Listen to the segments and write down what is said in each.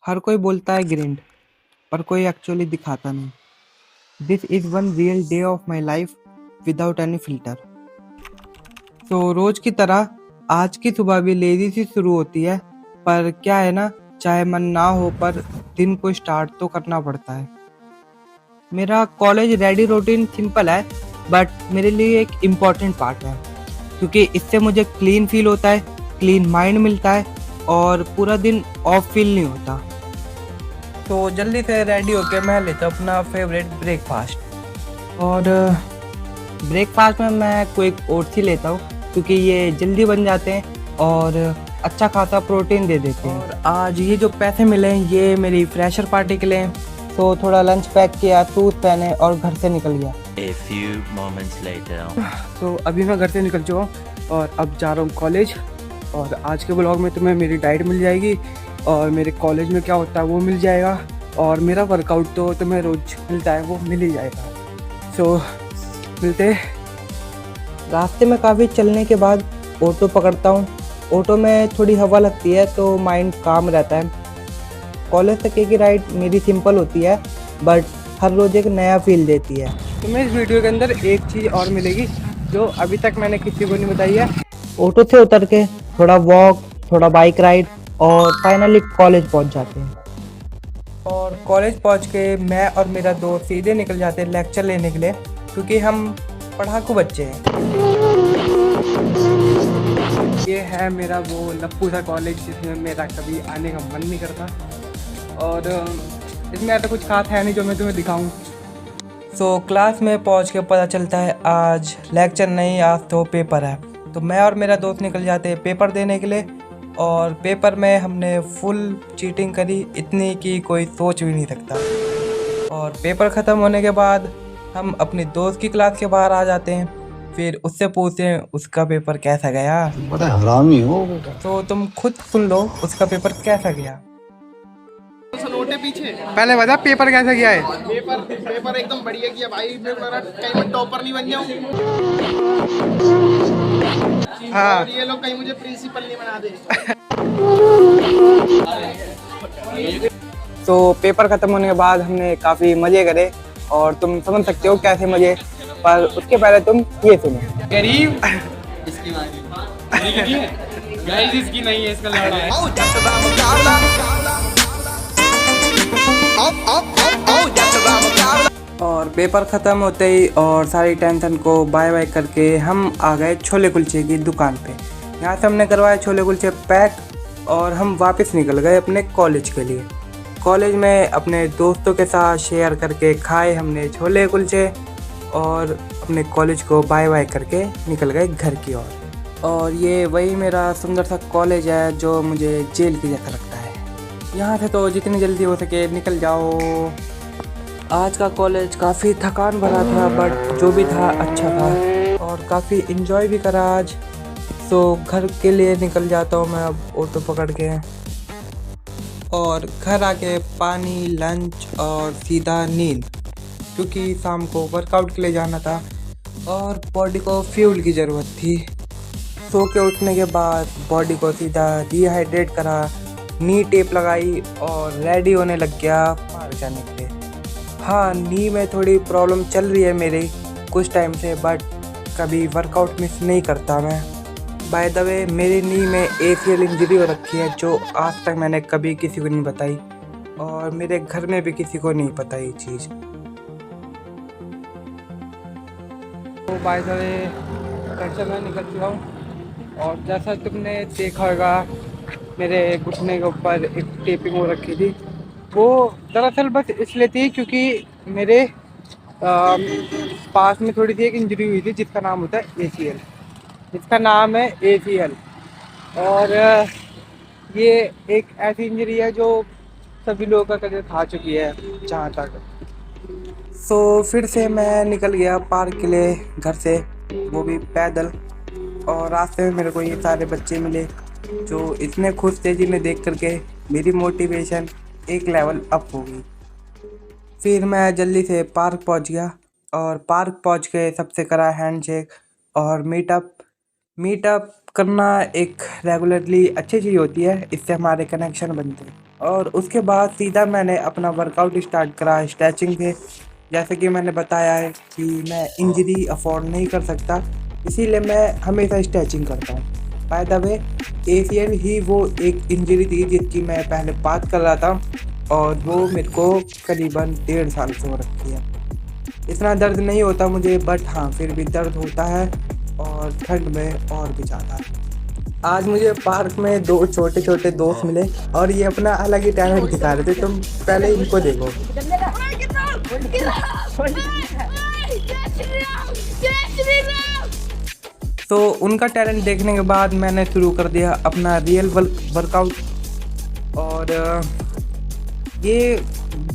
हर कोई बोलता है ग्रिंड, पर कोई एक्चुअली दिखाता नहीं। This is one real day of my life without any filter. तो रोज की तरह आज की सुबह भी लेजी सी शुरू होती है, पर क्या है ना, चाहे मन ना हो पर दिन को स्टार्ट तो करना पड़ता है। मेरा कॉलेज रेडी रूटीन सिंपल है, बट मेरे लिए एक इम्पॉर्टेंट पार्ट है, क्योंकि इससे मुझे क्लीन फील होता है, क्लीन माइंड मिलता है और पूरा दिन ऑफ फील नहीं होता। तो जल्दी से रेडी होके मैं लेता हूँ अपना फेवरेट ब्रेकफास्ट। और ब्रेकफास्ट में मैं क्विक ओट्स ही लेता हूँ, क्योंकि ये जल्दी बन जाते हैं और अच्छा खासा प्रोटीन दे देते हैं। और आज ये जो पैसे मिले हैं ये मेरी फ्रेशर पार्टी के लिए हैं, तो थोड़ा लंच पैक किया, शूज पहने और घर से निकल गया। A few moments later. तो अभी मैं घर से निकल चुका हूँ और अब जा रहा हूँ कॉलेज। और आज के ब्लॉग में तुम्हें मेरी डाइट मिल जाएगी और मेरे कॉलेज में क्या होता है वो मिल जाएगा, और मेरा वर्कआउट तो तुम्हें रोज मिलता है वो मिल ही जाएगा। सो मिलते। रास्ते में काफ़ी चलने के बाद ऑटो पकड़ता हूँ। ऑटो में थोड़ी हवा लगती है तो माइंड काम रहता है। कॉलेज तक की राइड मेरी सिंपल होती है, बट हर रोज़ एक नया फील देती है। तुम्हें इस वीडियो के अंदर एक चीज़ और मिलेगी जो अभी तक मैंने किसी को नहीं बताई है। ऑटो से उतर के थोड़ा वॉक, थोड़ा बाइक राइड और फाइनली कॉलेज पहुंच जाते हैं। और कॉलेज पहुंच के मैं और मेरा दोस्त सीधे निकल जाते हैं लेक्चर लेने के लिए, क्योंकि हम पढ़ाकू बच्चे हैं। ये है मेरा वो लप्पू सा कॉलेज जिसमें मेरा कभी आने का मन नहीं करता, और इसमें ऐसा कुछ खास है नहीं जो मैं तुम्हें दिखाऊं। सो क्लास में पहुंच के पता चलता है आज लेक्चर नहीं, आज तो पेपर है। तो मैं और मेरा दोस्त निकल जाते हैं पेपर देने के लिए, और पेपर में हमने फुल चीटिंग करी, इतनी कि कोई सोच भी नहीं सकता। और पेपर ख़त्म होने के बाद हम अपने दोस्त की क्लास के बाहर आ जाते हैं, फिर उससे पूछते हैं उसका पेपर कैसा गया। बड़ा हरामी हो बेटा। तो तुम खुद सुन लो उसका पेपर कैसा गया। पीछे पहले बता पेपर कैसा गया है। पेपर एकदम बढ़िया किया भाई। कहीं मैं टॉपर नहीं बन जाऊं। हाँ। और ये लोग कहीं मुझे प्रिंसिपल नहीं बना दे। तो पेपर खत्म होने के बाद हमने काफ़ी मज़े करे, और तुम समझ सकते हो कैसे मज़े, पर उसके पहले तुम ये सुनो। गरीब इसकी गाइस इसकी नहीं है, इसका लड़ा है। और पेपर ख़त्म होते ही और सारी टेंशन को बाय बाय करके हम आ गए छोले कुलचे की दुकान पे। यहाँ से हमने करवाए छोले कुलचे पैक और हम वापस निकल गए अपने कॉलेज के लिए। कॉलेज में अपने दोस्तों के साथ शेयर करके खाए हमने छोले कुलचे, और अपने कॉलेज को बाय बाय करके निकल गए घर की ओर। और ये वही मेरा सुंदर सा कॉलेज है जो मुझे जेल की जैसा लगता है। यहाँ से तो जितनी जल्दी हो सके निकल जाओ। आज का कॉलेज काफ़ी थकान भरा था, बट जो भी था अच्छा था और काफ़ी इन्जॉय भी करा आज। तो घर के लिए निकल जाता हूँ मैं अब ऑटो पकड़ के, और घर आके पानी, लंच और सीधा नींद, क्योंकि शाम को वर्कआउट के लिए जाना था और बॉडी को फ्यूल की ज़रूरत थी। सो के उठने के बाद बॉडी को सीधा डिहाइड्रेट करा, नी टेप लगाई और रेडी होने लग गया बाहर जाने के लिए। हाँ, नी में थोड़ी प्रॉब्लम चल रही है मेरी कुछ टाइम से, बट कभी वर्कआउट मिस नहीं करता मैं। बाय द वे मेरी नी में ACL इंजरी हो रखी है, जो आज तक मैंने कभी किसी को नहीं बताई, और मेरे घर में भी किसी को नहीं पता ये चीज़। तो बाय द वे घर से मैं निकल चुका हूँ, और जैसा तुमने देखा होगा मेरे घुटने के ऊपर एक टेपिंग हो रखी थी। वो दरअसल बस इसलिए थी क्योंकि मेरे पास में थोड़ी सी एक इंजरी हुई थी जिसका नाम होता है ACL। इसका नाम है ACL, और ये एक ऐसी इंजरी है जो सभी लोगों का कदर खा चुकी है जहाँ तक। सो फिर से मैं निकल गया पार्क के लिए घर से, वो भी पैदल। और रास्ते में मेरे को ये सारे बच्चे मिले जो इतने खुश थे, जिन्हें देख करके मेरी मोटिवेशन एक लेवल अप हो गई। फिर मैं जल्दी से पार्क पहुंच गया, और पार्क पहुंच के सबसे करा हैंडशेक और मीटअप। मीटअप करना एक रेगुलरली अच्छी चीज़ होती है, इससे हमारे कनेक्शन बनते हैं। और उसके बाद सीधा मैंने अपना वर्कआउट स्टार्ट करा स्ट्रेचिंग से। जैसे कि मैंने बताया है कि मैं इंजरी अफोर्ड नहीं कर सकता, इसीलिए मैं हमेशा स्ट्रेचिंग करता हूँ। बाय द वे ACL ही वो एक इंजरी थी जिसकी मैं पहले बात कर रहा था, और वो मेरे को करीबन 1.5 साल से हो रखी है। इतना दर्द नहीं होता मुझे, बट हाँ फिर भी दर्द होता है, और ठंड में और भी ज़्यादा। आज मुझे पार्क में 2 छोटे छोटे दोस्त मिले और ये अपना अलग ही टैलेंट दिखा रहे थे। तुम पहले इनको देखो। तो उनका टैलेंट देखने के बाद मैंने शुरू कर दिया अपना रियल वर्कआउट। और ये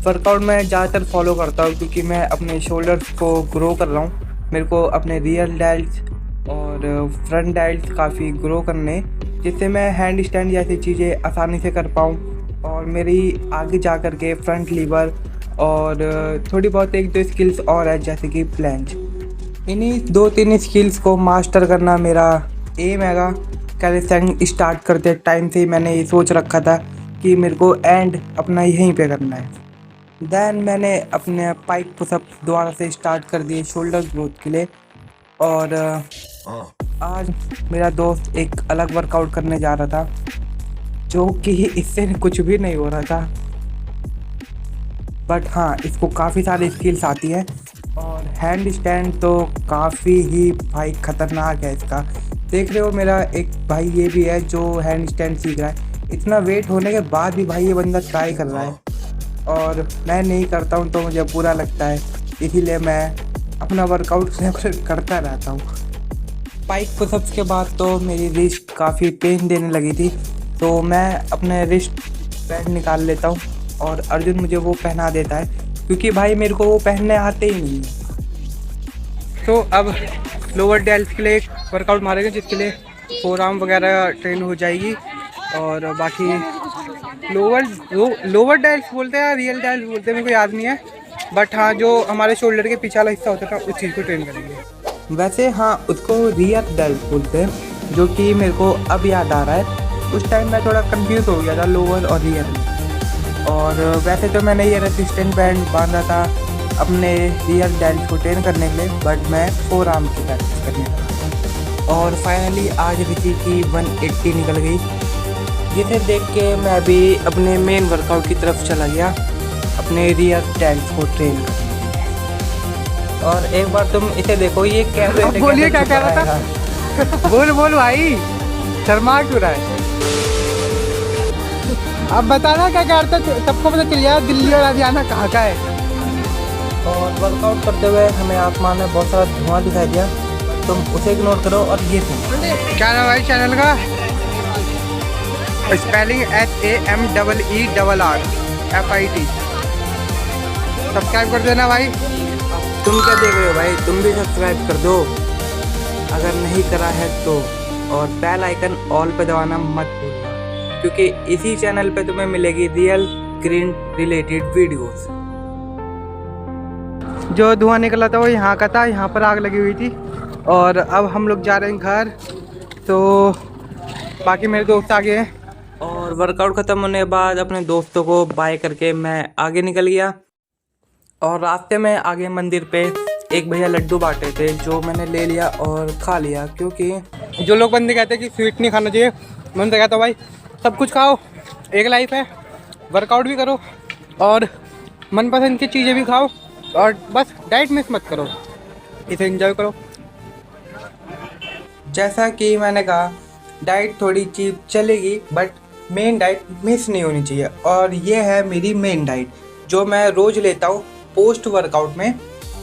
वर्कआउट मैं ज़्यादातर फॉलो करता हूँ क्योंकि मैं अपने शोल्डर्स को ग्रो कर रहा हूँ। मेरे को अपने रियल डेल्ट्स और फ्रंट डेल्ट्स काफ़ी ग्रो करने, जिससे मैं हैंड स्टैंड जैसी चीज़ें आसानी से कर पाऊँ, और मेरी आगे जा कर के फ्रंट लीवर और थोड़ी बहुत एक दो स्किल्स और है जैसे कि प्लैंज। इन्हीं 2-3 स्किल्स को मास्टर करना मेरा एम हैगा। कैलिस्थेनिक्स स्टार्ट करते टाइम से ही मैंने ये सोच रखा था कि मेरे को एंड अपना यहीं पे करना है। देन मैंने अपने पाइक पुशअप दोबारा से स्टार्ट कर दिए शोल्डर ग्रोथ के लिए। और आज मेरा दोस्त एक अलग वर्कआउट करने जा रहा था, जो कि इससे कुछ भी नहीं हो रहा था, बट हाँ इसको काफ़ी सारी स्किल्स आती हैं। और हैंड स्टैंड तो काफ़ी ही भाई ख़तरनाक है इसका। देख रहे हो मेरा एक भाई ये भी है जो हैंड स्टैंड सीख रहा है। इतना वेट होने के बाद भी भाई ये बंदा ट्राई कर रहा है, और मैं नहीं करता हूँ तो मुझे बुरा लगता है, इसीलिए मैं अपना वर्कआउट करता रहता हूँ। पाइक पुशअप्स के बाद तो मेरी रिस्ट काफ़ी पेन देने लगी थी, तो मैं अपने रिस्ट बैंड निकाल लेता हूँ और अर्जुन मुझे वो पहना देता है, क्योंकि भाई मेरे को वो पहनने आते ही नहीं है। तो अब लोअर डेल्ट के लिए एक वर्कआउट मारेंगे, जिसके लिए फोर आर्म वगैरह ट्रेन हो जाएगी। और बाकी लोअर डेल्ट बोलते हैं या रियल डेल्ट बोलते हैं, मेरे को याद नहीं है, बट हाँ जो हमारे शोल्डर के पीछे वाला हिस्सा होता था उस चीज़ को ट्रेन करेंगे। वैसे हाँ उसको रियर डेल्ट बोलते हैं, जो कि मेरे को अब याद आ रहा है। उस टाइम मैं थोड़ा कंफ्यूज हो गया था लोअर और रियर में। और वैसे तो मैंने ये रेसिस्टेंट बैंड बांधा था अपने रियर डेल्ट को ट्रेन करने के लिए, बट मैं फोर आर्म की प्रैक्टिस करने लगा। और फाइनली आज रिची की 180 निकल गई, जिसे देख के मैं भी अपने मेन वर्कआउट की तरफ चला गया, अपने रियर डेल्ट को ट्रेन करने। और एक बार तुम इसे देखो, ये कैमरे बोलिए क्या कह रहा था। बोल भाई, शर्मा क्यों रहा है? अब बताना क्या करता, सबको पता चल गया दिल्ली और हरियाणा कहाँ का है। और वर्कआउट करते हुए हमें आसमान में बहुत सारा धुआं दिखाई दिया, तुम उसे इग्नोर करो। और ये क्या नाम भाई चैनल का? Spelling SAMEERRFIT। सब्सक्राइब कर देना भाई। तुम क्या देख रहे हो भाई, तुम भी सब्सक्राइब कर दो अगर नहीं करा है तो, और बेल आइकन ऑल पे दबाना मत भूलना, क्योंकि इसी चैनल पे तुम्हें मिलेगी रियल ग्रीन रिलेटेड वीडियोस। जो धुआं निकला था वो यहाँ का था, यहाँ पर आग लगी हुई थी। और अब हम लोग जा रहे हैं घर, तो बाकी मेरे दोस्त आगे हैं। और वर्कआउट ख़त्म होने के बाद अपने दोस्तों को बाय करके मैं आगे निकल गया। और रास्ते में आगे मंदिर पे एक भैया लड्डू बांटे थे, जो मैंने ले लिया और खा लिया, क्योंकि जो लोग बंदे कहते हैं कि स्वीट नहीं खाना चाहिए, मैं उनसे कहता हूँ भाई सब कुछ खाओ, एक लाइफ है, वर्कआउट भी करो और मनपसंद की चीज़ें भी खाओ, और बस डाइट मिस मत करो, इसे एंजॉय करो। जैसा कि मैंने कहा डाइट थोड़ी चीप चलेगी, बट मेन डाइट मिस नहीं होनी चाहिए। और ये है मेरी मेन डाइट, जो मैं रोज़ लेता हूँ पोस्ट वर्कआउट में,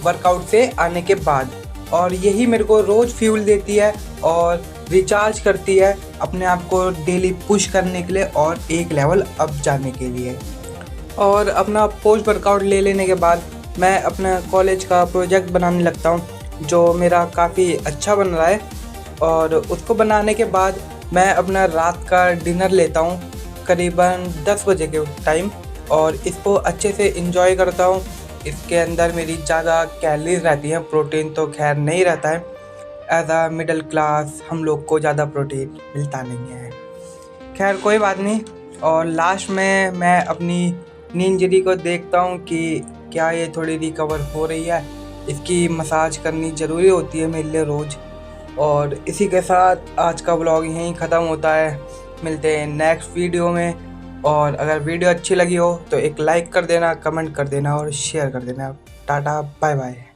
वर्कआउट से आने के बाद। और यही मेरे को रोज़ फ्यूल देती है और रिचार्ज करती है अपने आप को डेली पुश करने के लिए और एक लेवल अप जाने के लिए। और अपना पोस्ट वर्कआउट ले लेने के बाद मैं अपना कॉलेज का प्रोजेक्ट बनाने लगता हूँ, जो मेरा काफ़ी अच्छा बन रहा है। और उसको बनाने के बाद मैं अपना रात का डिनर लेता हूँ करीबन 10 बजे के टाइम, और इसको अच्छे से एंजॉय करता हूँ। इसके अंदर मेरी ज़्यादा कैलोरीज रहती हैं, प्रोटीन तो खैर नहीं रहता है। एज अ मिडिल क्लास हम लोग को ज़्यादा प्रोटीन मिलता नहीं है। खैर कोई बात नहीं। और लास्ट में मैं अपनी नींजरी को देखता हूँ कि क्या ये थोड़ी रिकवर हो रही है। इसकी मसाज करनी ज़रूरी होती है मेरे लिए रोज़। और इसी के साथ आज का व्लॉग यहीं ख़त्म होता है। मिलते हैं नेक्स्ट वीडियो में। और अगर वीडियो अच्छी लगी हो तो एक लाइक कर देना, कमेंट कर देना और शेयर कर देना। Tata bye bye.